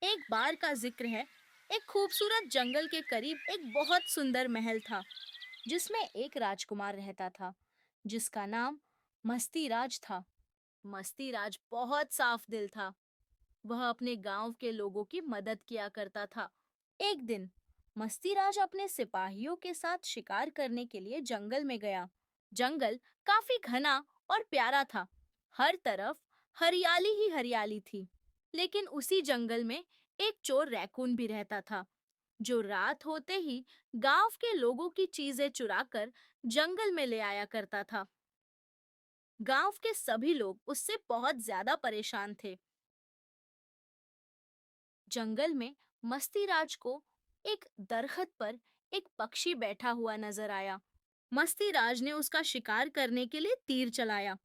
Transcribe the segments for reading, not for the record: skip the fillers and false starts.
एक बार का जिक्र है। एक खूबसूरत जंगल के करीब एक बहुत सुंदर महल था, जिसमें एक राजकुमार रहता था, जिसका नाम मस्ती राज था। मस्ती राज बहुत साफ दिल था। वह अपने गांव के लोगों की मदद किया करता था। एक दिन मस्ती राज अपने सिपाहियों के साथ शिकार करने के लिए जंगल में गया। जंगल काफी घना और प्यारा था। हर तरफ हरियाली ही हरियाली थी। लेकिन उसी जंगल में एक चोर रैकून भी रहता था, जो रात होते ही गांव के लोगों की चीजें चुराकर जंगल में ले आया करता था। गांव के सभी लोग उससे बहुत ज्यादा परेशान थे। जंगल में मस्तीराज को एक दरख्त पर एक पक्षी बैठा हुआ नजर आया। मस्तीराज ने उसका शिकार करने के लिए तीर चलाया,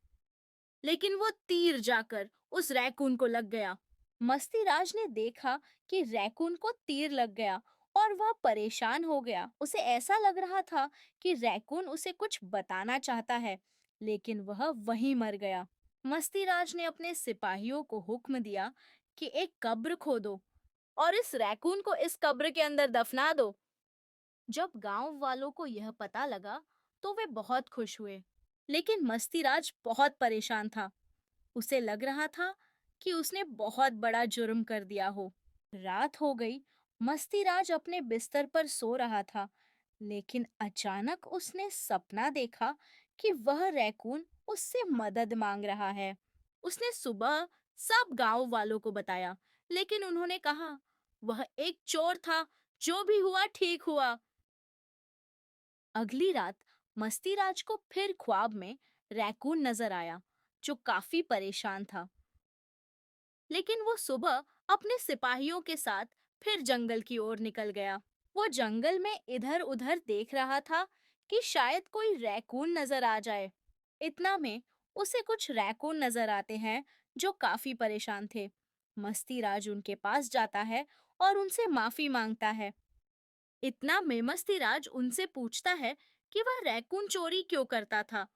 लेकिन वो तीर जाकर उस रैकून को लग गया। मस्तीराज ने देखा कि रैकून को तीर लग गया और वह परेशान हो गया। उसे ऐसा लग रहा था कि रैकून उसे कुछ बताना चाहता है, लेकिन वह वहीं मर गया। मस्तीराज ने अपने सिपाहियों को हुक्म दिया कि एक कब्र खोदो और इस रैकून को इस कब्र के अंदर दफना दो। जब गांव वालों को यह पता लगा, तो वे बहुत खुश हुए। लेकिन मस्तीराज बहुत परेशान था। उसे लग रहा था कि उसने बहुत बड़ा जुर्म कर दिया हो। रात हो गई। मस्तीराज अपने बिस्तर पर सो रहा था, लेकिन अचानक उसने सपना देखा कि वह रैकून उससे मदद मांग रहा है। उसने सुबह सब गांव वालों को बताया, लेकिन उन्होंने कहा वह एक चोर था, जो भी हुआ ठीक हुआ। अगली रात मस्तीराज को फिर ख्वाब में रैकून नजर आया, जो काफी परेशान था। लेकिन वो सुबह अपने सिपाहियों के साथ फिर जंगल की ओर निकल गया। वो जंगल में इधर-उधर देख रहा था कि शायद कोई रैकून नजर आ जाए। इतना में उसे कुछ रैकून नजर आते हैं, जो काफी परेशान थे। मस्तीराज उनके पास जाता है और उनसे माफी मांगता है। इतना में मस्तीराज उनसे पूछता है कि वह रैकून चोरी क्यों करता था।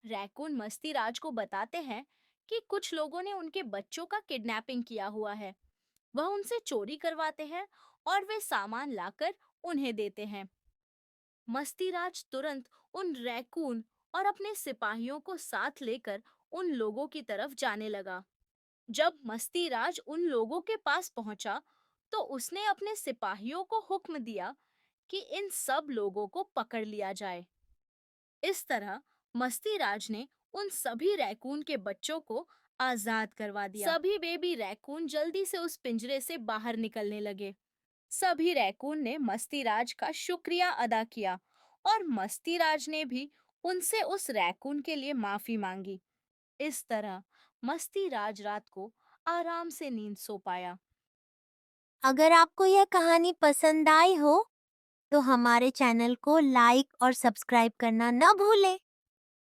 रैकून मस्तीराज को बताते हैं कि कुछ लोगों ने उनके बच्चों का किडनैपिंग किया हुआ है। वह उनसे चोरी करवाते हैं और वे सामान लाकर उन्हें देते हैं। मस्तीराज तुरंत उन रैकून और अपने सिपाहियों को साथ लेकर उन लोगों की तरफ जाने लगा। जब मस्तीराज उन लोगों के पास पहुंचा, तो उसने अपने सिपाहियों को हुक्म दिया कि इन सब लोगों को पकड़ लिया जाए। इस तरह मस्तीराज ने उन सभी रैकून के बच्चों को आजाद करवा दिया। सभी बेबी रैकून जल्दी से उस पिंजरे से बाहर निकलने लगे। सभी रैकून ने मस्तीराज का शुक्रिया अदा किया और मस्तीराज ने भी उनसे उस रैकून के लिए माफी मांगी। इस तरह मस्तीराज रात को आराम से नींद सो पाया। अगर आपको यह कहानी पसंद आई हो तो हमारे चैनल को लाइक और सब्सक्राइब करना न भूलें।